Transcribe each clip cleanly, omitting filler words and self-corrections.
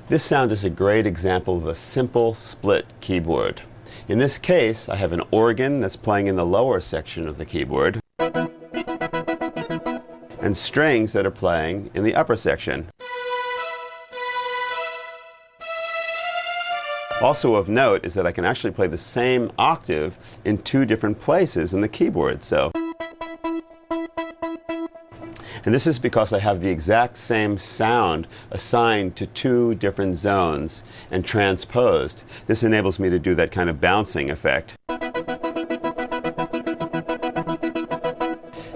This sound is a great example of a simple split keyboard. In this case, I have an organ that's playing in the lower section of the keyboard and strings that are playing in the upper section. Also of note is that I can actually play the same octave in two different places in the keyboard. And this is because I have the exact same sound assigned to two different zones and transposed. This enables me to do that kind of bouncing effect.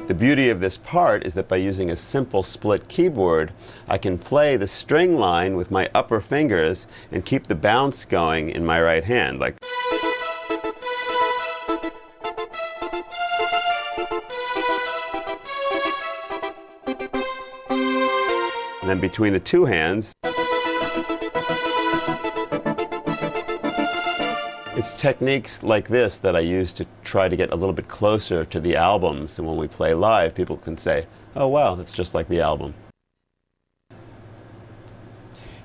The beauty of this part is that by using a simple split keyboard, I can play the string line with my upper fingers and keep the bounce going in my right hand. Like and then between the two hands, it's techniques like this that I use to try to get a little bit closer to the albums. And when we play live, people can say, oh wow, that's just like the album.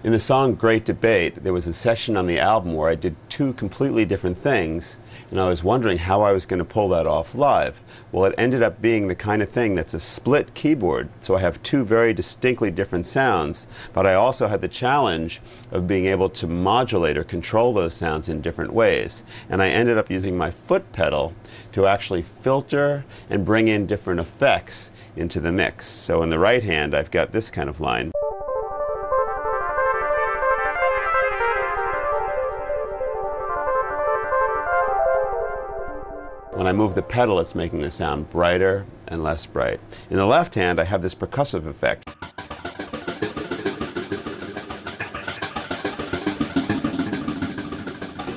In the song Great Debate, there was a section on the album where I did two completely different things, and I was wondering how I was going to pull that off live. Well, it ended up being the kind of thing that's a split keyboard, so I have two very distinctly different sounds, but I also had the challenge of being able to modulate or control those sounds in different ways. And I ended up using my foot pedal to actually filter and bring in different effects into the mix. So in the right hand, I've got this kind of line. When I move the pedal, it's making the sound brighter and less bright. In the left hand, I have this percussive effect.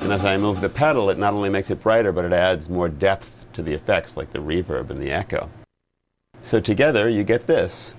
And as I move the pedal, it not only makes it brighter, but it adds more depth to the effects, like the reverb and the echo. So together, you get this.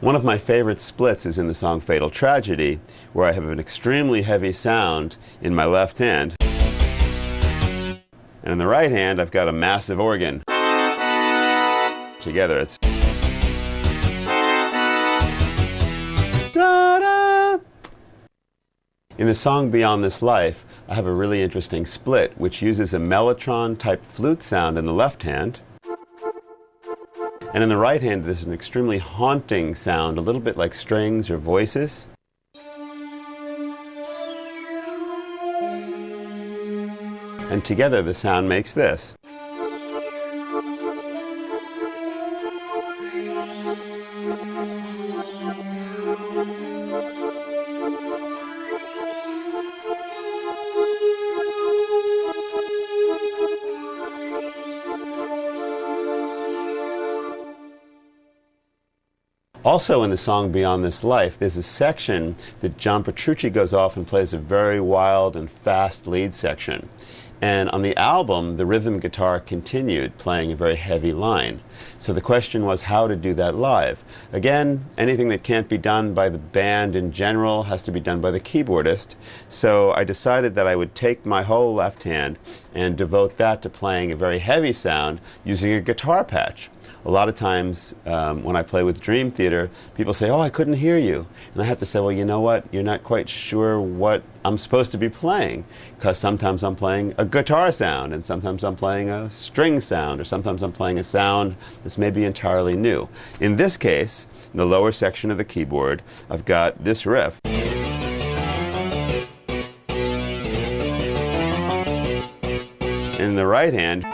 One of my favorite splits is in the song Fatal Tragedy, where I have an extremely heavy sound in my left hand. And in the right hand, I've got a massive organ. Together, it's da-da. In the song Beyond This Life, I have a really interesting split, which uses a mellotron-type flute sound in the left hand. And in the right hand, there's an extremely haunting sound, a little bit like strings or voices. And together, the sound makes this. Also in the song Beyond This Life, there's a section that John Petrucci goes off and plays a very wild and fast lead section. And on the album, the rhythm guitar continued playing a very heavy line. So the question was how to do that live. Again, anything that can't be done by the band in general has to be done by the keyboardist. So I decided that I would take my whole left hand and devote that to playing a very heavy sound using a guitar patch. A lot of times when I play with Dream Theater, people say, oh, I couldn't hear you. And I have to say, well, you know what? You're not quite sure what I'm supposed to be playing, because sometimes I'm playing a guitar sound, and sometimes I'm playing a string sound, or sometimes I'm playing a sound that's maybe entirely new. In this case, in the lower section of the keyboard, I've got this riff. In the right hand,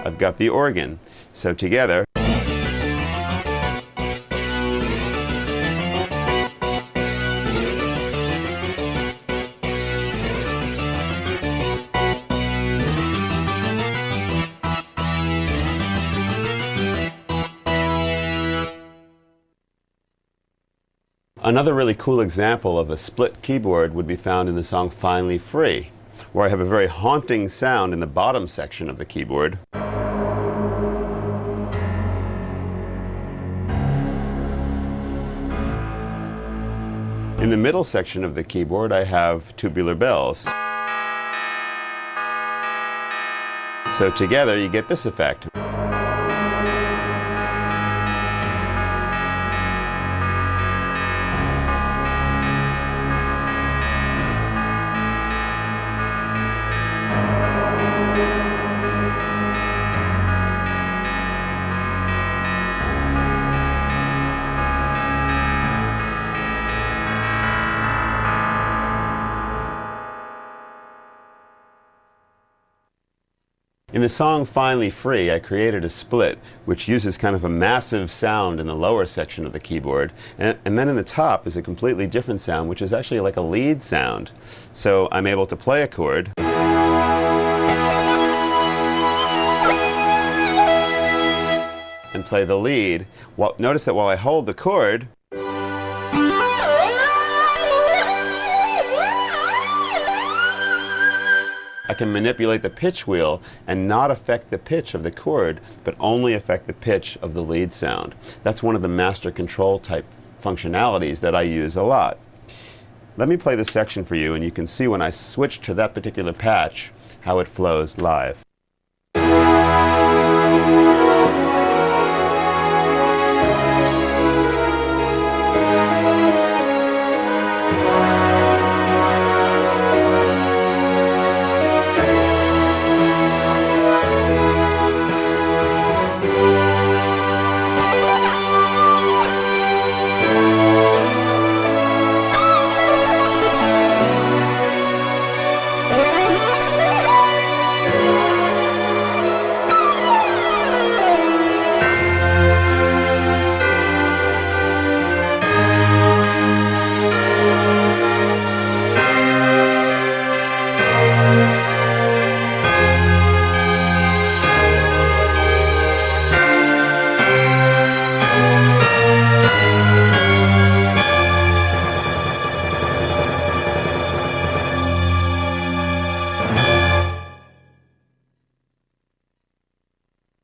I've got the organ. So together, another really cool example of a split keyboard would be found in the song Finally Free, where I have a very haunting sound in the bottom section of the keyboard. In the middle section of the keyboard, I have tubular bells. So together you get this effect. In the song Finally Free, I created a split which uses kind of a massive sound in the lower section of the keyboard, and then in the top is a completely different sound which is actually like a lead sound. So I'm able to play a chord and play the lead. Notice that while I hold the chord, I can manipulate the pitch wheel and not affect the pitch of the chord, but only affect the pitch of the lead sound. That's one of the master control type functionalities that I use a lot. Let me play this section for you, and you can see when I switch to that particular patch how it flows live.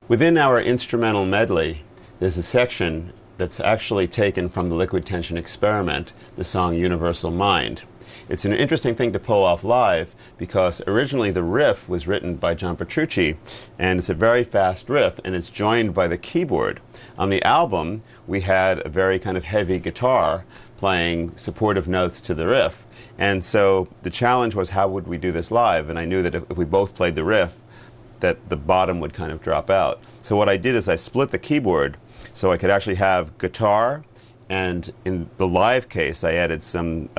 Within our instrumental medley, there's a section that's actually taken from the Liquid Tension Experiment, the song Universal Mind. It's an interesting thing to pull off live because originally the riff was written by John Petrucci, and it's a very fast riff, and it's joined by the keyboard. On the album, we had a very kind of heavy guitar playing supportive notes to the riff. And so the challenge was, how would we do this live? And I knew that if we both played the riff, that the bottom would kind of drop out. So what I did is I split the keyboard so I could actually have guitar, and in the live case I added some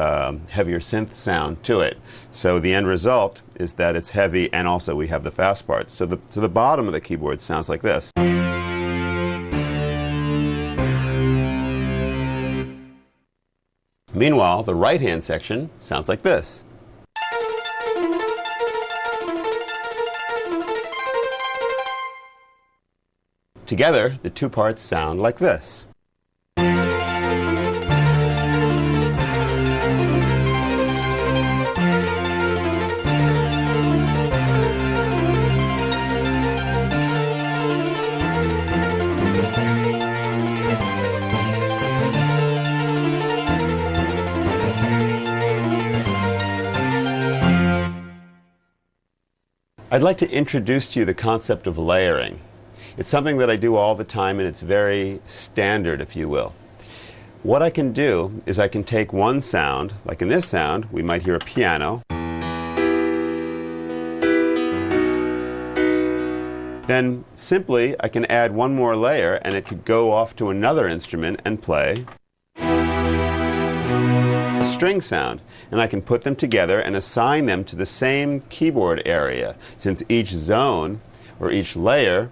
heavier synth sound to it. So the end result is that it's heavy, and also we have the fast parts. So the bottom of the keyboard sounds like this. Meanwhile, the right-hand section sounds like this. Together, the two parts sound like this. I'd like to introduce to you the concept of layering. It's something that I do all the time, and it's very standard, if you will. What I can do is I can take one sound, like in this sound, we might hear a piano. Then simply I can add one more layer, and it could go off to another instrument and play a string sound. And I can put them together and assign them to the same keyboard area, since each zone or each layer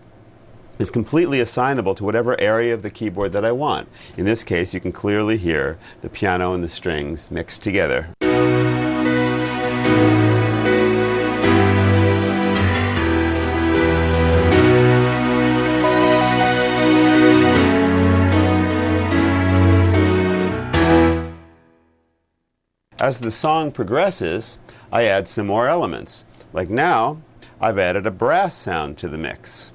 is completely assignable to whatever area of the keyboard that I want. In this case, you can clearly hear the piano and the strings mixed together. As the song progresses, I add some more elements. Like now, I've added a brass sound to the mix.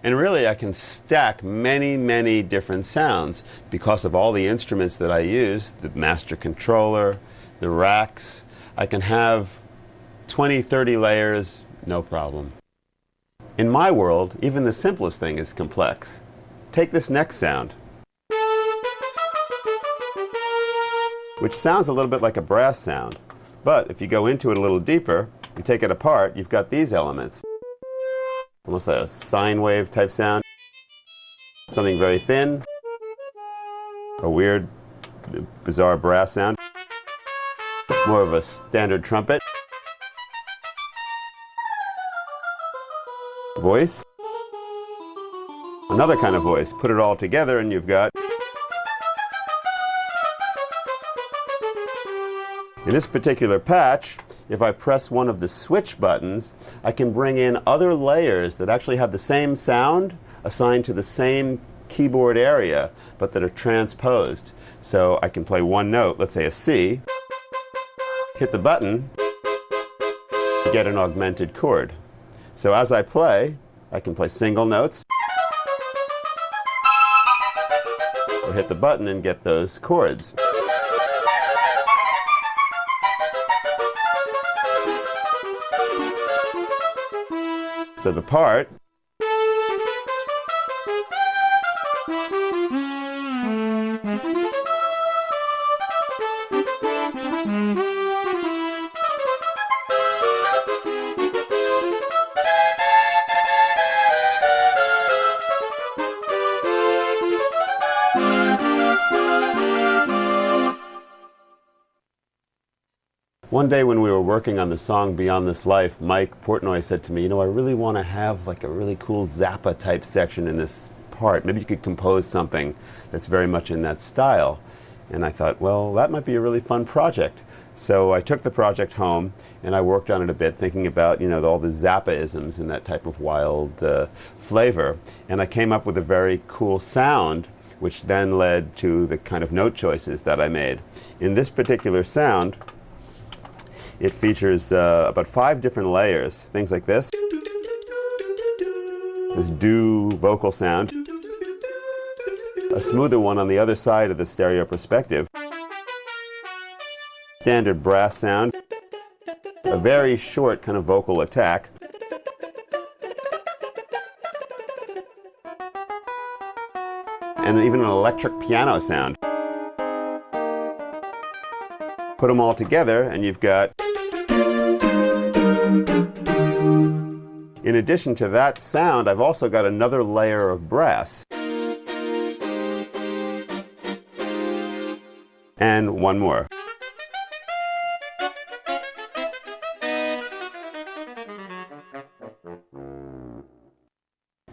And really, I can stack many, many different sounds because of all the instruments that I use, the master controller, the racks. I can have 20, 30 layers, no problem. In my world, even the simplest thing is complex. Take this next sound, which sounds a little bit like a brass sound. But if you go into it a little deeper and take it apart, you've got these elements. Almost like a sine wave type sound. Something very thin. A weird, bizarre brass sound. More of a standard trumpet. Voice. Another kind of voice. Put it all together and you've got... In this particular patch, if I press one of the switch buttons, I can bring in other layers that actually have the same sound assigned to the same keyboard area, but that are transposed. So I can play one note, let's say a C, hit the button, to get an augmented chord. So as I play, I can play single notes, or hit the button and get those chords. So the part One day when we were working on the song Beyond This Life, Mike Portnoy said to me, I really want to have like a really cool Zappa type section in this part. Maybe you could compose something that's very much in that style. And I thought, well, that might be a really fun project. So I took the project home and I worked on it a bit, thinking about, all the Zappa-isms and that type of wild flavor. And I came up with a very cool sound, which then led to the kind of note choices that I made. In this particular sound, it features about 5 different layers, things like this do vocal sound, a smoother one on the other side of the stereo perspective, standard brass sound, a very short kind of vocal attack, and even an electric piano sound. Put them all together and you've got... In addition to that sound, I've also got another layer of brass. And one more.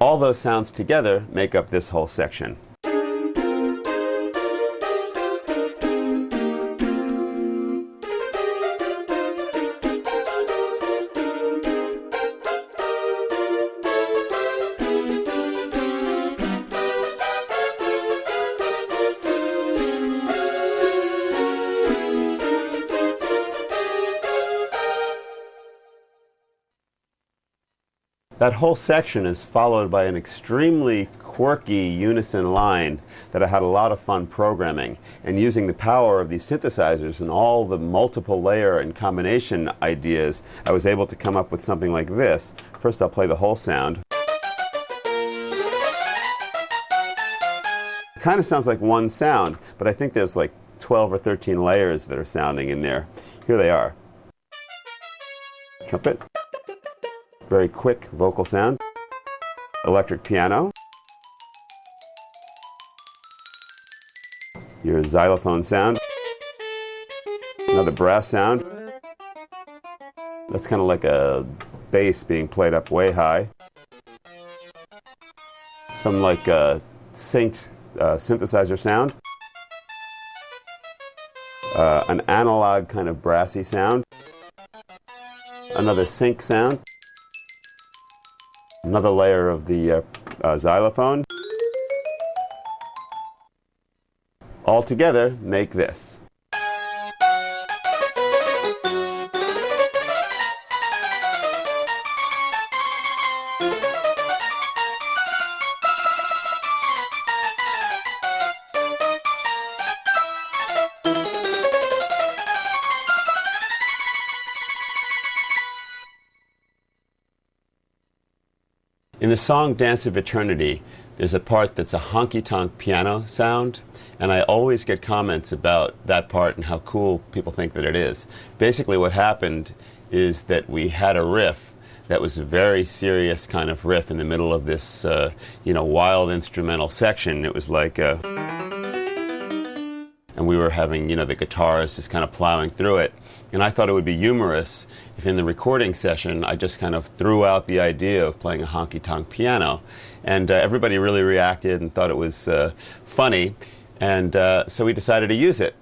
All those sounds together make up this whole section. That whole section is followed by an extremely quirky unison line that I had a lot of fun programming. And using the power of these synthesizers and all the multiple layer and combination ideas, I was able to come up with something like this. First I'll play the whole sound. It kind of sounds like one sound, but I think there's like 12 or 13 layers that are sounding in there. Here they are. Trumpet. Very quick vocal sound. Electric piano. Your xylophone sound. Another brass sound. That's kind of like a bass being played up way high. Some like a synced synthesizer sound. An analog kind of brassy sound. Another sync sound. Another layer of the xylophone. All together make this. In the song Dance of Eternity, there's a part that's a honky-tonk piano sound, and I always get comments about that part and how cool people think that it is. Basically what happened is that we had a riff that was a very serious kind of riff in the middle of this wild instrumental section. It was like and we were having, the guitars just kind of plowing through it. And I thought it would be humorous if in the recording session I just kind of threw out the idea of playing a honky-tonk piano. And everybody really reacted and thought it was funny. And so we decided to use it.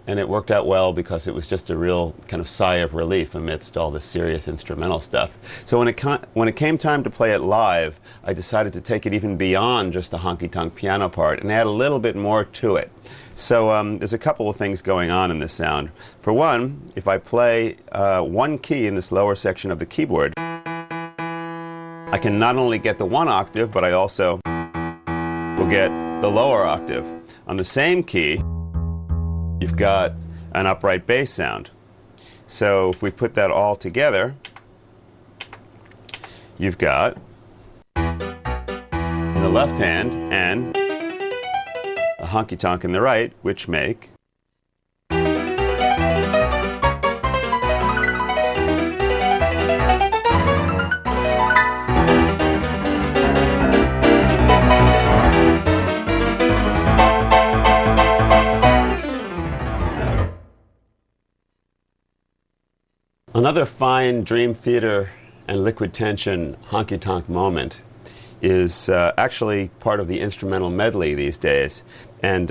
And it worked out well because it was just a real kind of sigh of relief amidst all the serious instrumental stuff. So when it came time to play it live, I decided to take it even beyond just the honky-tonk piano part and add a little bit more to it. So there's a couple of things going on in this sound. For one, if I play one key in this lower section of the keyboard, I can not only get the one octave, but I also will get the lower octave. On the same key, you've got an upright bass sound. So if we put that all together, you've got in the left hand and a honky-tonk in the right, which make another fine Dream Theater and Liquid Tension honky-tonk moment is actually part of the instrumental medley these days. And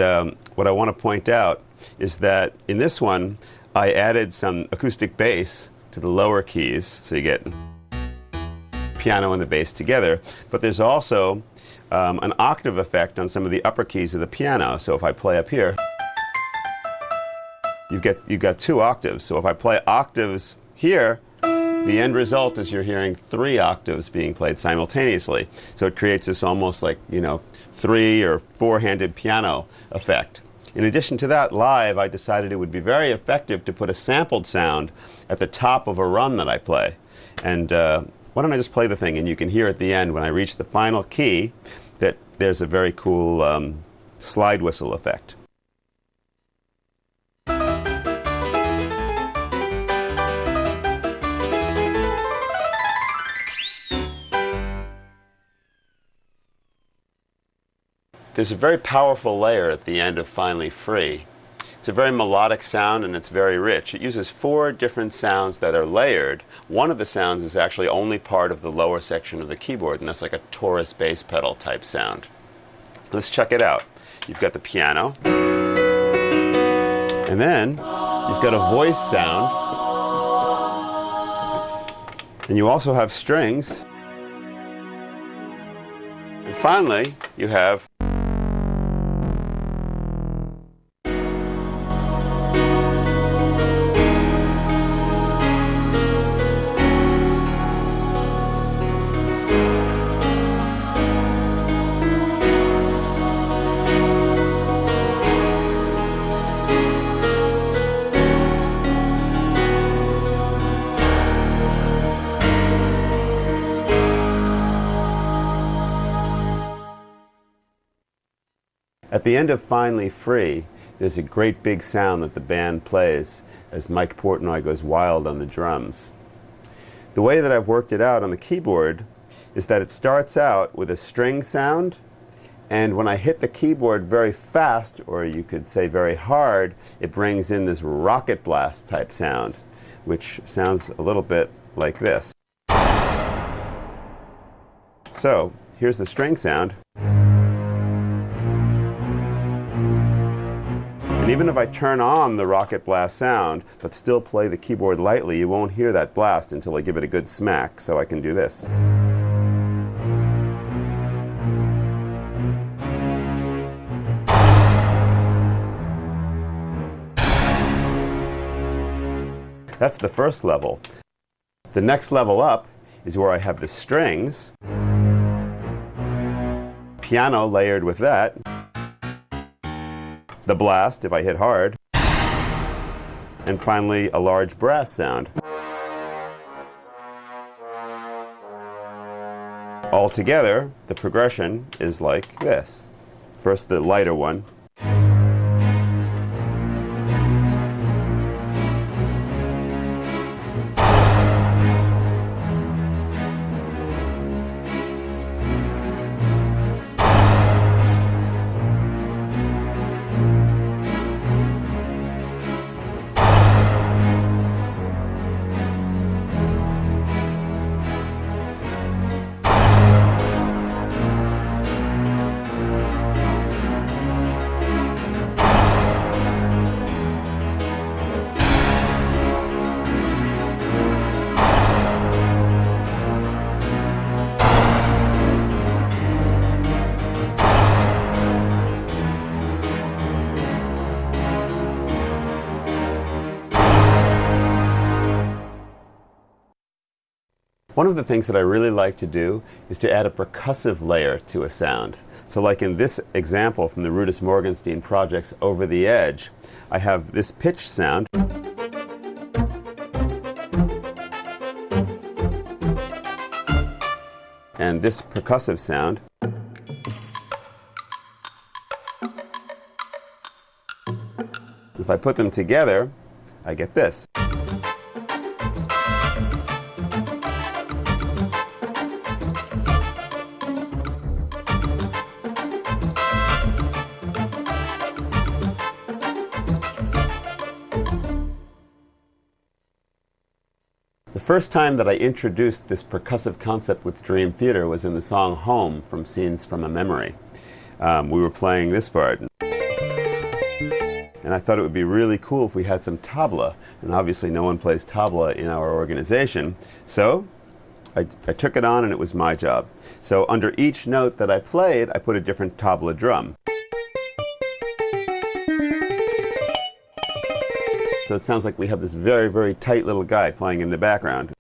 what I want to point out is that in this one, I added some acoustic bass to the lower keys, so you get piano and the bass together. But there's also an octave effect on some of the upper keys of the piano. So if I play up here, you've got 2 octaves. So if I play octaves here, the end result is you're hearing 3 octaves being played simultaneously. So it creates this almost like, 3 or 4-handed piano effect. In addition to that, live, I decided it would be very effective to put a sampled sound at the top of a run that I play. And why don't I just play the thing, and you can hear at the end when I reach the final key that there's a very cool slide whistle effect. There's a very powerful layer at the end of Finally Free. It's a very melodic sound and it's very rich. It uses 4 different sounds that are layered. One of the sounds is actually only part of the lower section of the keyboard, and that's like a Taurus bass pedal type sound. Let's check it out. You've got the piano, and then you've got a voice sound, and you also have strings, and finally you have at the end of Finally Free, there's a great big sound that the band plays as Mike Portnoy goes wild on the drums. The way that I've worked it out on the keyboard is that it starts out with a string sound, and when I hit the keyboard very fast, or you could say very hard, it brings in this rocket blast type sound, which sounds a little bit like this. So, here's the string sound. And even if I turn on the rocket blast sound, but still play the keyboard lightly, you won't hear that blast until I give it a good smack. So I can do this. That's the first level. The next level up is where I have the strings, piano layered with that, the blast if I hit hard, and finally a large brass sound. All Altogether, the progression is like this. First, the lighter one. One of the things that I really like to do is to add a percussive layer to a sound. So like in this example from the Rudess Morgenstein project's Over the Edge, I have this pitch sound. And this percussive sound. If I put them together, I get this. The first time that I introduced this percussive concept with Dream Theater was in the song Home from Scenes from a Memory. We were playing this part. And I thought it would be really cool if we had some tabla. And obviously no one plays tabla in our organization. So I took it on and it was my job. So under each note that I played, I put a different tabla drum. So it sounds like we have this very, very tight little guy playing in the background.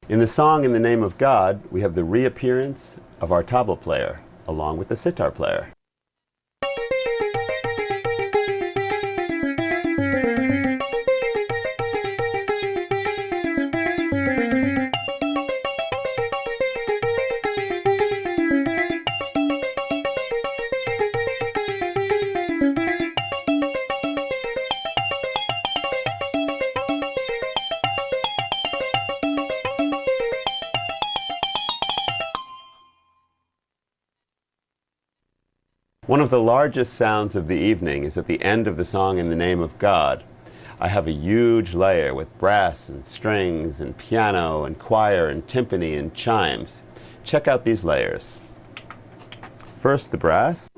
In the song In the Name of God, we have the reappearance of our tabla player, along with the sitar player. One of the largest sounds of the evening is at the end of the song In the Name of God. I have a huge layer with brass and strings and piano and choir and timpani and chimes. Check out these layers. First, the brass.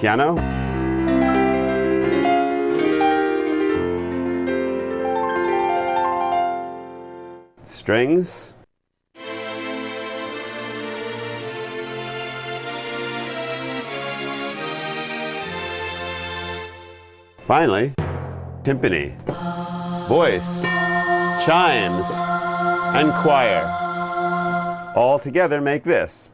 Piano. Strings. Finally, timpani, voice, chimes, and choir. All together make this.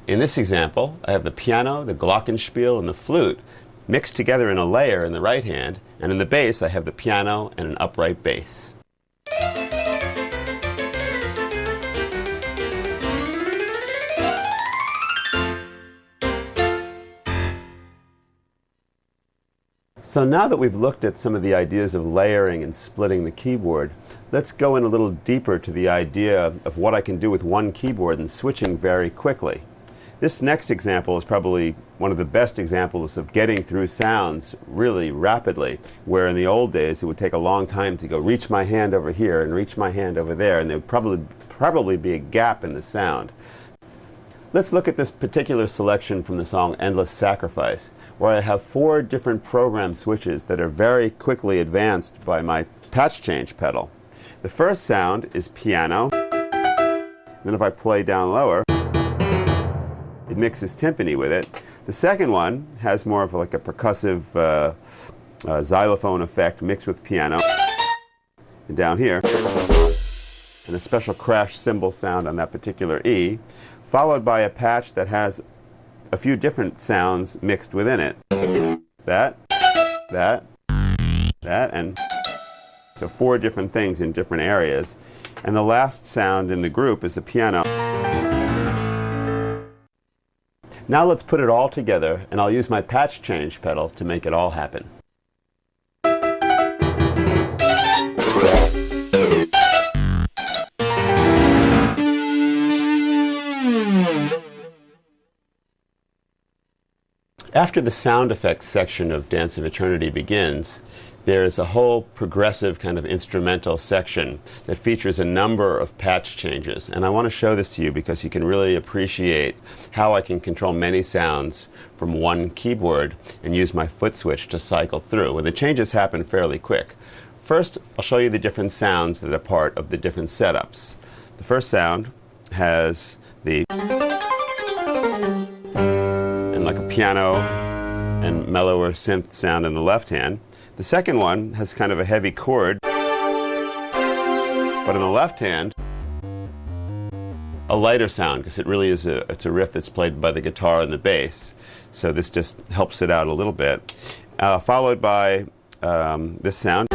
In this example, I have the piano, the glockenspiel, and the flute mixed together in a layer in the right hand, and in the bass I have the piano and an upright bass. So now that we've looked at some of the ideas of layering and splitting the keyboard, let's go in a little deeper to the idea of what I can do with one keyboard and switching very quickly. This next example is probably one of the best examples of getting through sounds really rapidly, where in the old days it would take a long time to go reach my hand over here and reach my hand over there, and there would probably be a gap in the sound. Let's look at this particular selection from the song Endless Sacrifice, where I have 4 different program switches that are very quickly advanced by my patch change pedal. The first sound is piano. Then if I play down lower, it mixes timpani with it. The second one has more of like a percussive xylophone effect mixed with piano. And down here, and a special crash cymbal sound on that particular E, followed by a patch that has a few different sounds mixed within it. That, and so 4 different things in different areas. And the last sound in the group is the piano. Now let's put it all together, and I'll use my patch change pedal to make it all happen. After the sound effects section of Dance of Eternity begins, there's a whole progressive kind of instrumental section that features a number of patch changes. And I want to show this to you because you can really appreciate how I can control many sounds from one keyboard and use my foot switch to cycle through. And the changes happen fairly quick. First, I'll show you the different sounds that are part of the different setups. The first sound has the like a piano and mellower synth sound in the left hand. The second one has kind of a heavy chord, but in the left hand, a lighter sound, because it really is it's a riff that's played by the guitar and the bass. So this just helps it out a little bit. Followed by this sound,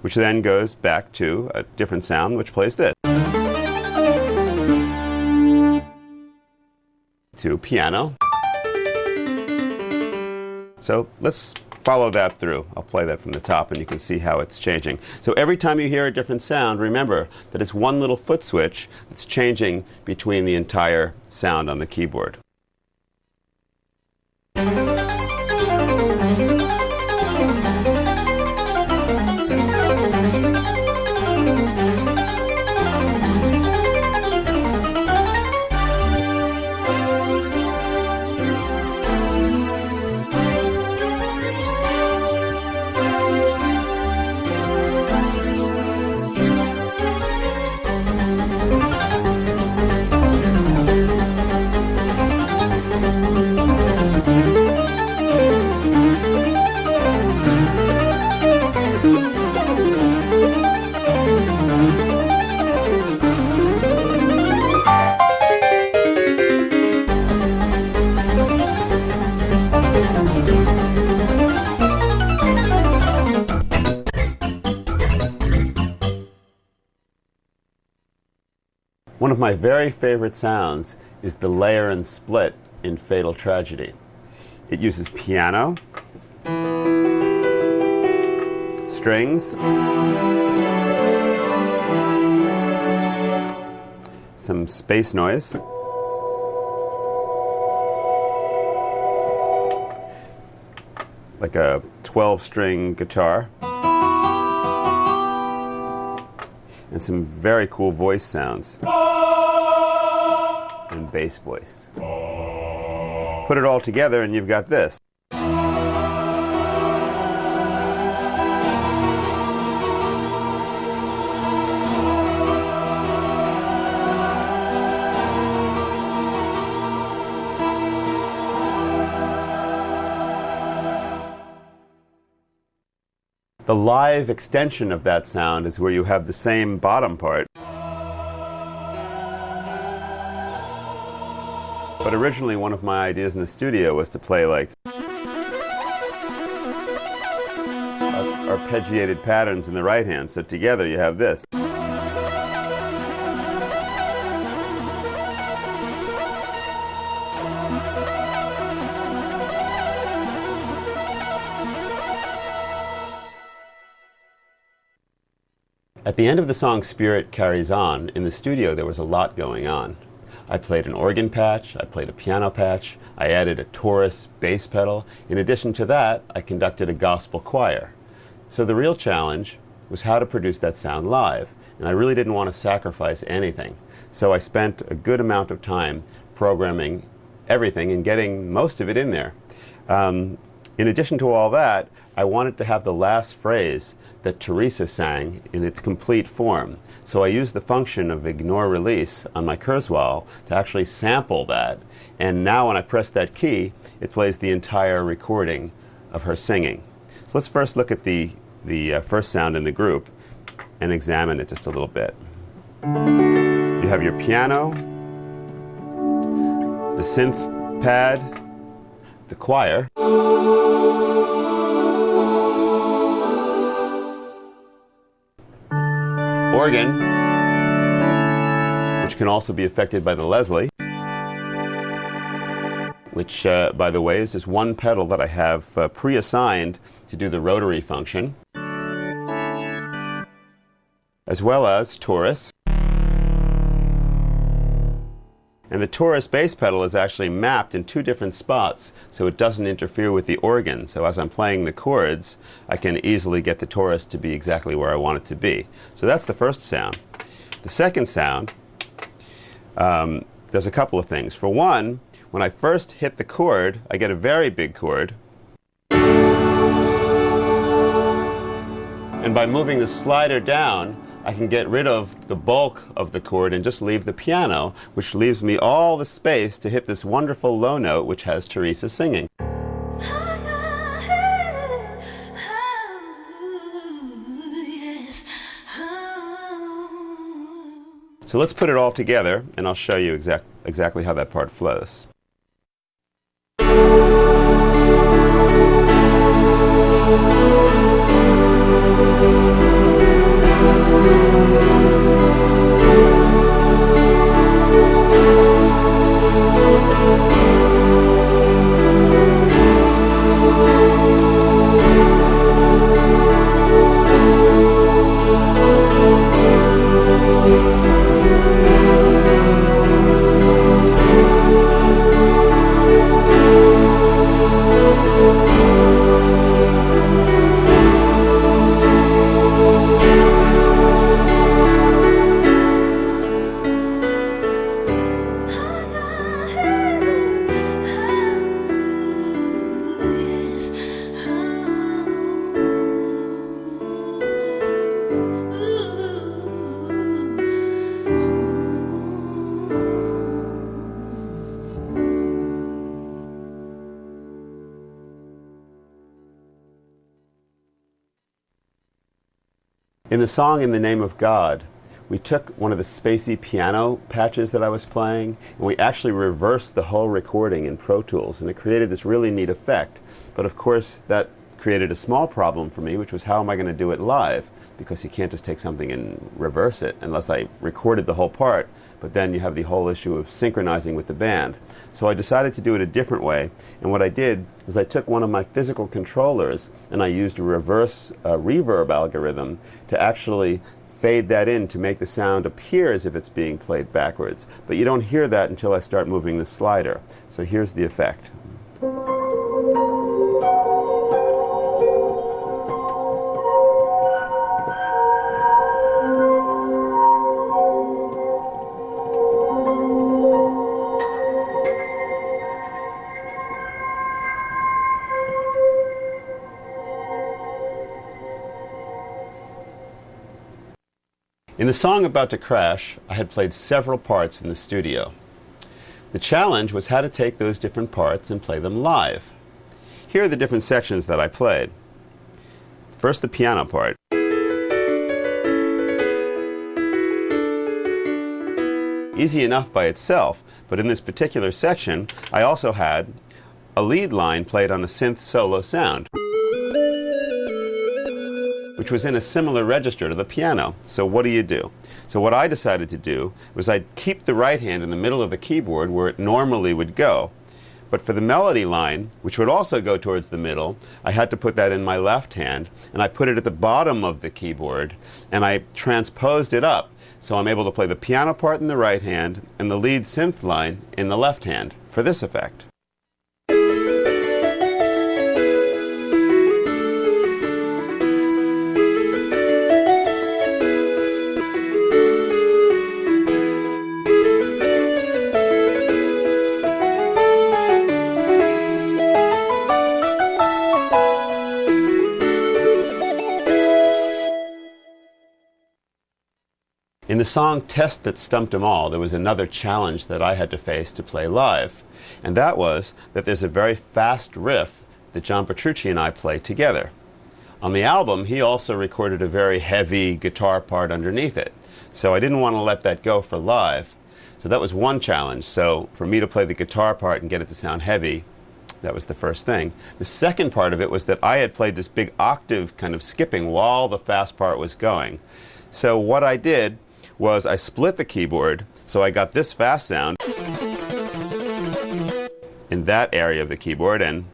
which then goes back to a different sound, which plays this. To piano. So let's follow that through. I'll play that from the top and you can see how it's changing. So every time you hear a different sound, remember that it's one little foot switch that's changing between the entire sound on the keyboard. One of my very favorite sounds is the layer and split in Fatal Tragedy. It uses piano, strings, some space noise, like a 12-string guitar, and some very cool voice sounds. And bass voice. Put it all together and you've got this. The live extension of that sound is where you have the same bottom part, But originally one of my ideas in the studio was to play like arpeggiated patterns in the right hand. So together you have this. At the end of the song Spirit Carries On, in the studio there was a lot going on. I played an organ patch, I played a piano patch, I added a Taurus bass pedal. In addition to that, I conducted a gospel choir. So the real challenge was how to produce that sound live, and I really didn't want to sacrifice anything. So I spent a good amount of time programming everything and getting most of it in there. In addition to all that, I wanted to have the last phrase that Teresa sang in its complete form. So I used the function of ignore release on my Kurzweil to actually sample that. And now when I press that key, it plays the entire recording of her singing. So let's first look at the first sound in the group and examine it just a little bit. You have your piano, the synth pad, the choir, organ, which can also be affected by the Leslie, which, by the way, is just one pedal that I have pre-assigned to do the rotary function, as well as Taurus. And the Taurus bass pedal is actually mapped in two different spots, so it doesn't interfere with the organ. So as I'm playing the chords, I can easily get the Taurus to be exactly where I want it to be. So that's the first sound. The second sound does a couple of things. For one, when I first hit the chord, I get a very big chord. And by moving the slider down, I can get rid of the bulk of the chord and just leave the piano, which leaves me all the space to hit this wonderful low note which has Teresa singing. So let's put it all together and I'll show you exactly how that part flows. In the song In the Name of God, we took one of the spacey piano patches that I was playing, and we actually reversed the whole recording in Pro Tools, and it created this really neat effect. But of course, that created a small problem for me, which was how am I going to do it live? Because you can't just take something and reverse it unless I recorded the whole part, but then you have the whole issue of synchronizing with the band. So I decided to do it a different way, and what I did was I took one of my physical controllers and I used a reverse reverb algorithm to actually fade that in to make the sound appear as if it's being played backwards. But you don't hear that until I start moving the slider. So here's the effect. In the song About to Crash, I had played several parts in the studio. The challenge was how to take those different parts and play them live. Here are the different sections that I played. First, the piano part. Easy enough by itself, but in this particular section, I also had a lead line played on a synth solo sound, which was in a similar register to the piano. So what do? So what I decided to do was I'd keep the right hand in the middle of the keyboard where it normally would go. But for the melody line, which would also go towards the middle, I had to put that in my left hand, and I put it at the bottom of the keyboard, and I transposed it up. So I'm able to play the piano part in the right hand and the lead synth line in the left hand for this effect. In the song Test That Stumped 'Em All, there was another challenge that I had to face to play live, and that was that there's a very fast riff that John Petrucci and I play together. On the album, he also recorded a very heavy guitar part underneath it, so I didn't want to let that go for live. So that was one challenge. So for me to play the guitar part and get it to sound heavy, that was the first thing. The second part of it was that I had played this big octave kind of skipping while the fast part was going. So what I did was I split the keyboard, so I got this fast sound in that area of the keyboard, and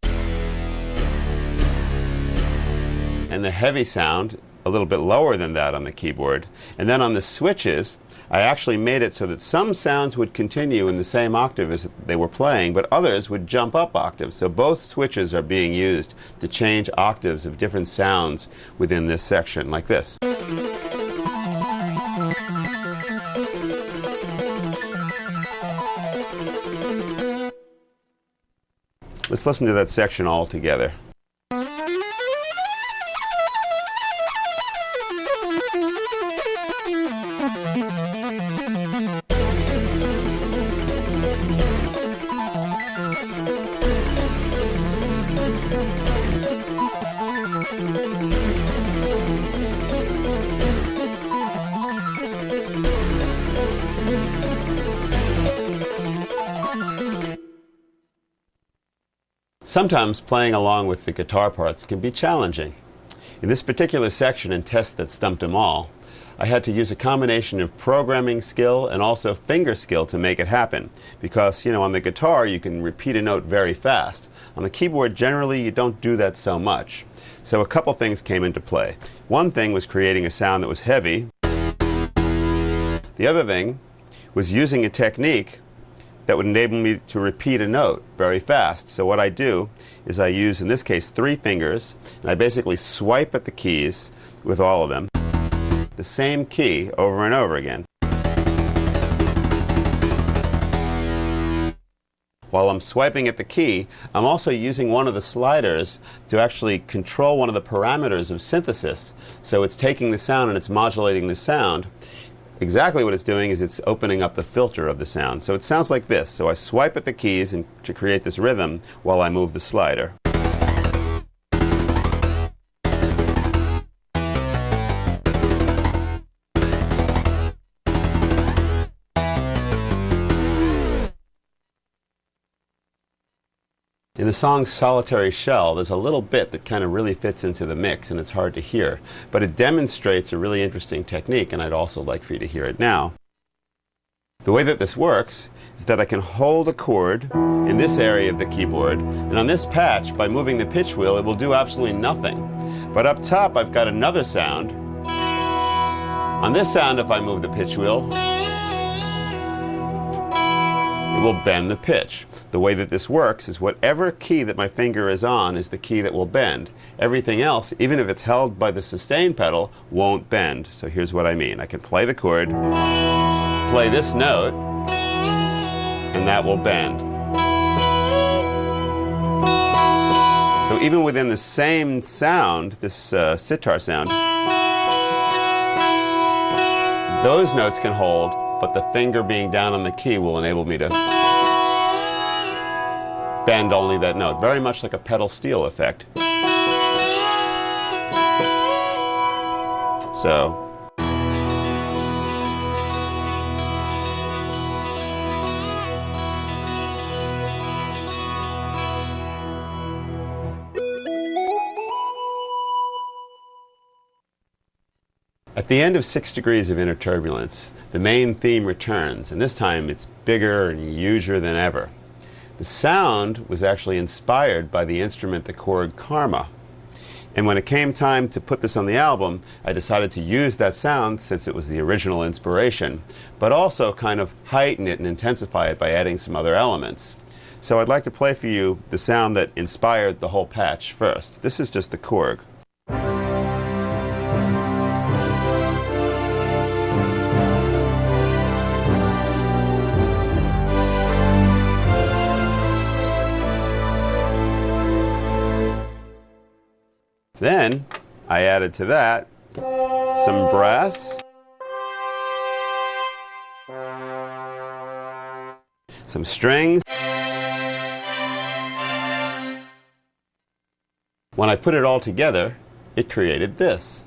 the heavy sound a little bit lower than that on the keyboard. And then on the switches, I actually made it so that some sounds would continue in the same octave as they were playing, but others would jump up octaves. So both switches are being used to change octaves of different sounds within this section, like this. Let's listen to that section all together. Sometimes playing along with the guitar parts can be challenging. In this particular section in Test That Stumped 'Em All, I had to use a combination of programming skill and also finger skill to make it happen. Because, on the guitar you can repeat a note very fast. On the keyboard, generally you don't do that so much. So a couple things came into play. One thing was creating a sound that was heavy. The other thing was using a technique that would enable me to repeat a note very fast. So what I do is I use, in this case, 3 fingers, and I basically swipe at the keys with all of them, the same key over and over again. While I'm swiping at the key, I'm also using one of the sliders to actually control one of the parameters of synthesis. So it's taking the sound and it's modulating the sound. Exactly what it's doing is it's opening up the filter of the sound. So it sounds like this. So I swipe at the keys to create this rhythm while I move the slider. In the song Solitary Shell, there's a little bit that kind of really fits into the mix, and it's hard to hear. But it demonstrates a really interesting technique, and I'd also like for you to hear it now. The way that this works is that I can hold a chord in this area of the keyboard, and on this patch, by moving the pitch wheel, it will do absolutely nothing. But up top, I've got another sound. On this sound, if I move the pitch wheel, it will bend the pitch. The way that this works is whatever key that my finger is on is the key that will bend. Everything else, even if it's held by the sustain pedal, won't bend. So here's what I mean. I can play the chord, play this note, and that will bend. So even within the same sound, this sitar sound, those notes can hold, but the finger being down on the key will enable me to bend only that note. Very much like a pedal steel effect. So At the end of 6 degrees of inner turbulence, the main theme returns, and this time it's bigger and huger than ever. The sound was actually inspired by the instrument, the Korg Karma. And when it came time to put this on the album, I decided to use that sound since it was the original inspiration, but also kind of heighten it and intensify it by adding some other elements. So I'd like to play for you the sound that inspired the whole patch first. This is just the Korg. Then I added to that some brass, some strings. When I put it all together, it created this.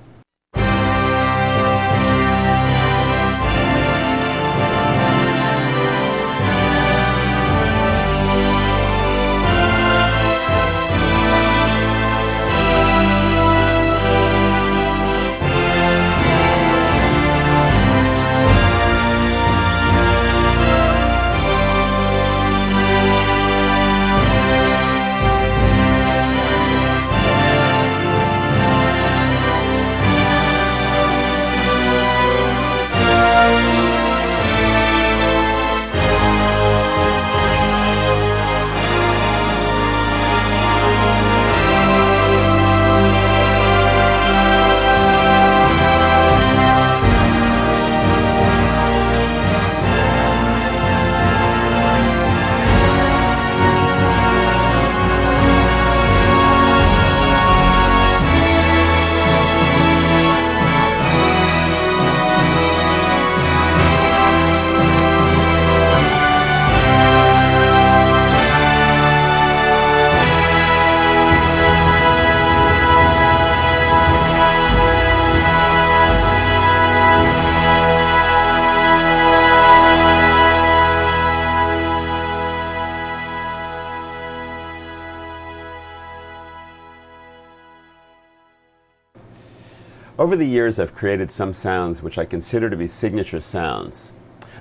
Over the years, I've created some sounds which I consider to be signature sounds,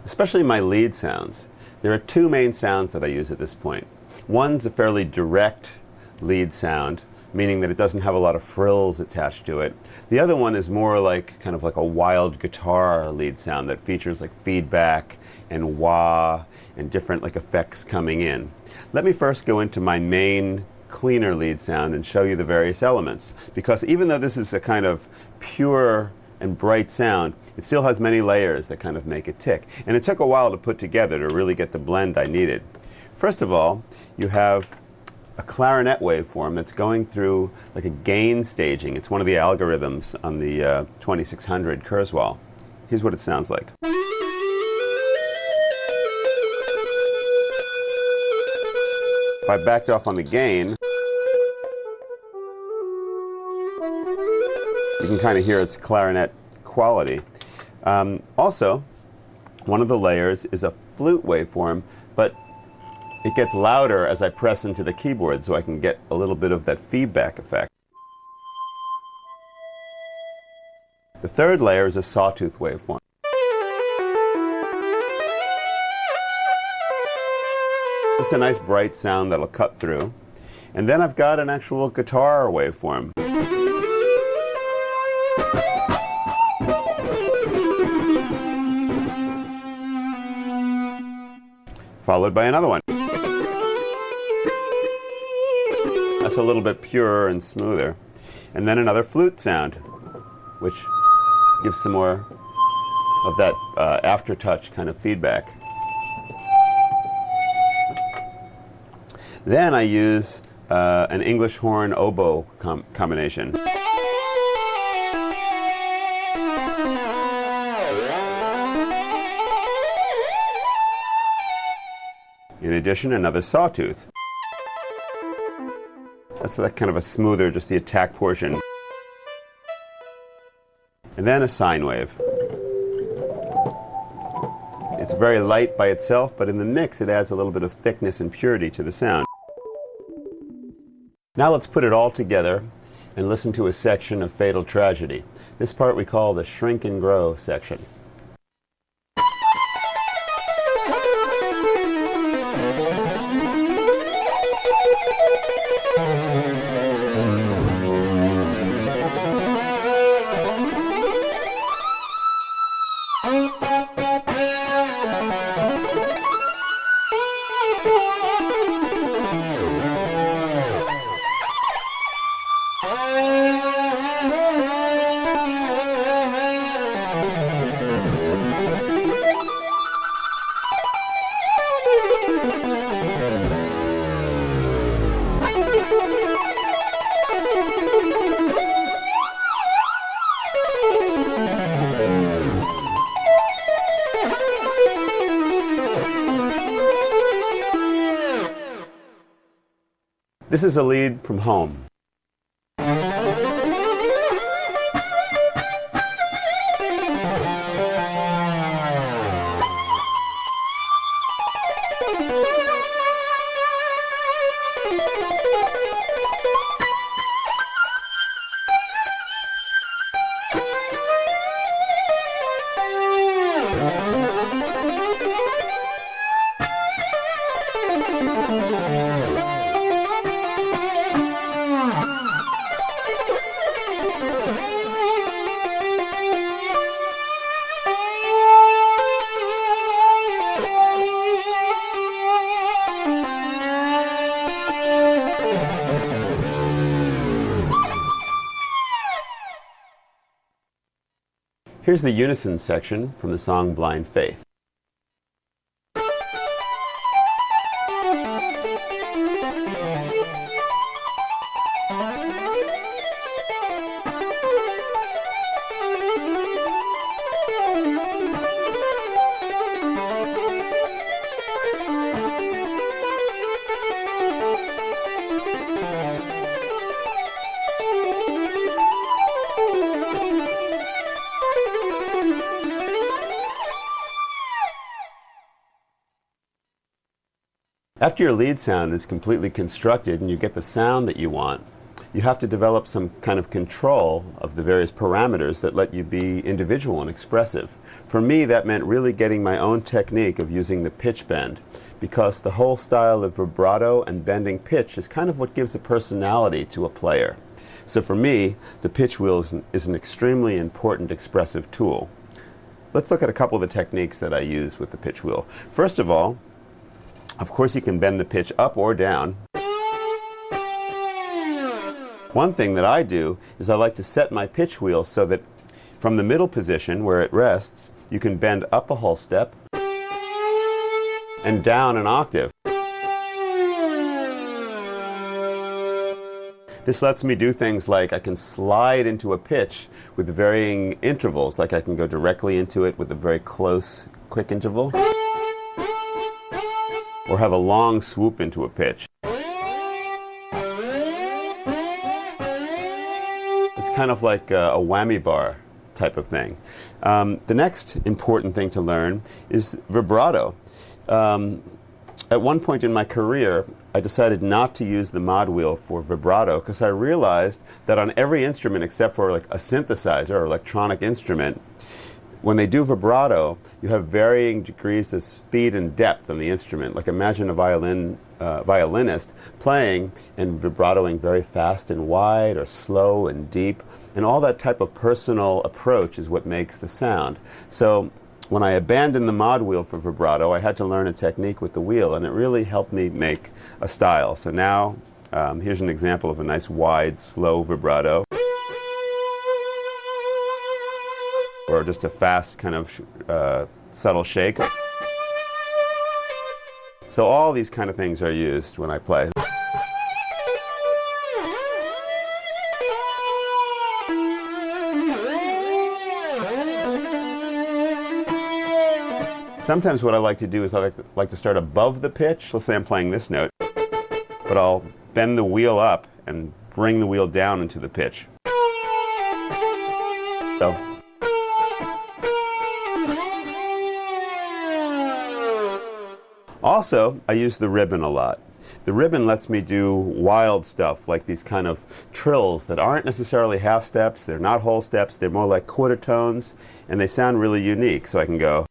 especially my lead sounds. There are 2 main sounds that I use at this point. One's a fairly direct lead sound, meaning that it doesn't have a lot of frills attached to it. The other one is more like kind of like a wild guitar lead sound that features like feedback and wah and different like effects coming in. Let me first go into my main cleaner lead sound and show you the various elements, because even though this is a kind of pure and bright sound, it still has many layers that kind of make it tick, and it took a while to put together to really get the blend I needed. First of all, you have a clarinet waveform that's going through like a gain staging. It's one of the algorithms on the 2600 Kurzweil. Here's what it sounds like. If I backed off on the gain, you can kind of hear its clarinet quality. Also, one of the layers is a flute waveform, but it gets louder as I press into the keyboard, so I can get a little bit of that feedback effect. The third layer is a sawtooth waveform. Just a nice bright sound that'll cut through. And then I've got an actual guitar waveform. Followed by another one. That's a little bit purer and smoother. And then another flute sound, which gives some more of that aftertouch kind of feedback. Then I use an English horn oboe combination. In addition, another sawtooth. That's that kind of a smoother, just the attack portion. And then a sine wave. It's very light by itself, but in the mix it adds a little bit of thickness and purity to the sound. Now let's put it all together and listen to a section of Fatal Tragedy. This part we call the Shrink and Grow section. This is a lead from Home. Here's the unison section from the song Blind Faith. After your lead sound is completely constructed and you get the sound that you want, you have to develop some kind of control of the various parameters that let you be individual and expressive. For me, that meant really getting my own technique of using the pitch bend, because the whole style of vibrato and bending pitch is kind of what gives a personality to a player. So for me, the pitch wheel is an extremely important expressive tool. Let's look at a couple of the techniques that I use with the pitch wheel. First of all, of course, you can bend the pitch up or down. One thing that I do is I like to set my pitch wheel so that from the middle position where it rests, you can bend up a whole step and down an octave. This lets me do things like I can slide into a pitch with varying intervals, like I can go directly into it with a very close, quick interval, or have a long swoop into a pitch. It's kind of like a whammy bar type of thing. The next important thing to learn is vibrato. At one point in my career, I decided not to use the mod wheel for vibrato because I realized that on every instrument except for like a synthesizer or electronic instrument, when they do vibrato, you have varying degrees of speed and depth on the instrument. Like imagine a violinist playing and vibratoing very fast and wide or slow and deep. And all that type of personal approach is what makes the sound. So when I abandoned the mod wheel for vibrato, I had to learn a technique with the wheel, and it really helped me make a style. So now, here's an example of a nice wide, slow vibrato. Or just a fast kind of subtle shake. So all these kind of things are used when I play. Sometimes what I like to do is I like to start above the pitch. Let's say I'm playing this note, but I'll bend the wheel up and bring the wheel down into the pitch. So. Also, I use the ribbon a lot. The ribbon lets me do wild stuff, like these kind of trills that aren't necessarily half steps, they're not whole steps, they're more like quarter tones, and they sound really unique. So I can go.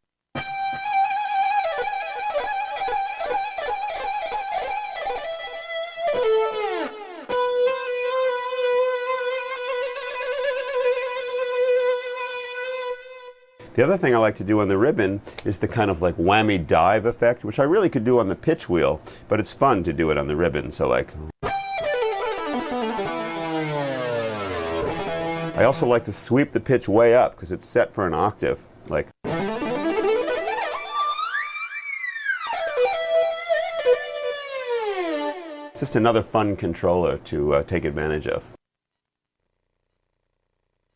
The other thing I like to do on the ribbon is the kind of like whammy dive effect, which I really could do on the pitch wheel, but it's fun to do it on the ribbon. So like, I also like to sweep the pitch way up because it's set for an octave. Like, it's just another fun controller to take advantage of.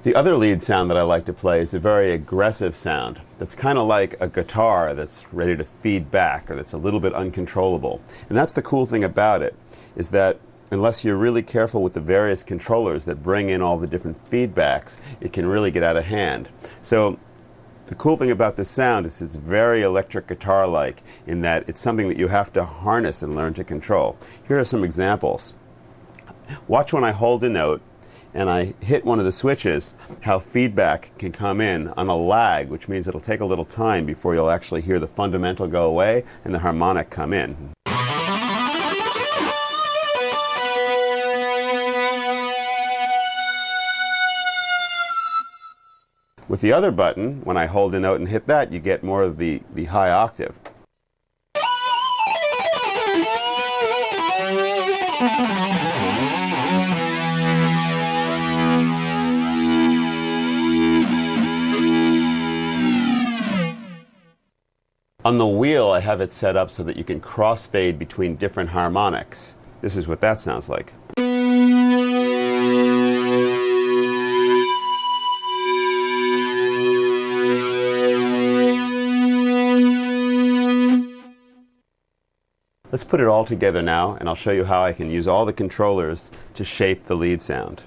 The other lead sound that I like to play is a very aggressive sound that's kind of like a guitar that's ready to feed back, or that's a little bit uncontrollable. And that's the cool thing about it, is that unless you're really careful with the various controllers that bring in all the different feedbacks, it can really get out of hand. So the cool thing about this sound is it's very electric guitar-like in that it's something that you have to harness and learn to control. Here are some examples. Watch when I hold a note and I hit one of the switches, how feedback can come in on a lag, which means it'll take a little time before you'll actually hear the fundamental go away and the harmonic come in. With the other button, when I hold a note and hit that, you get more of the high octave. On the wheel, I have it set up so that you can crossfade between different harmonics. This is what that sounds like. Let's put it all together now, and I'll show you how I can use all the controllers to shape the lead sound.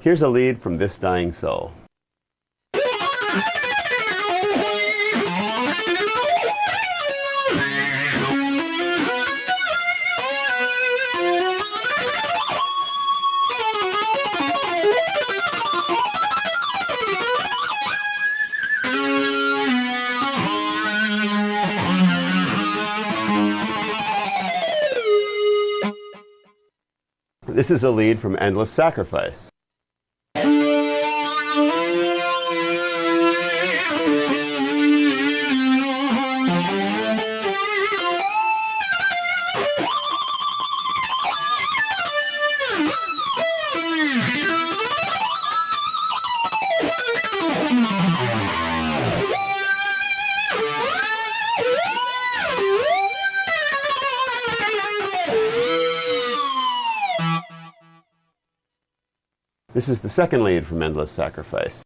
Here's a lead from This Dying Soul. This is a lead from Endless Sacrifice. This is the second lead from Endless Sacrifice.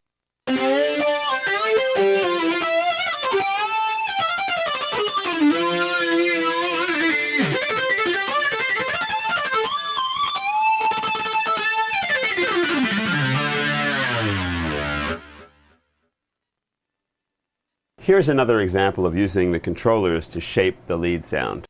Here's another example of using the controllers to shape the lead sound.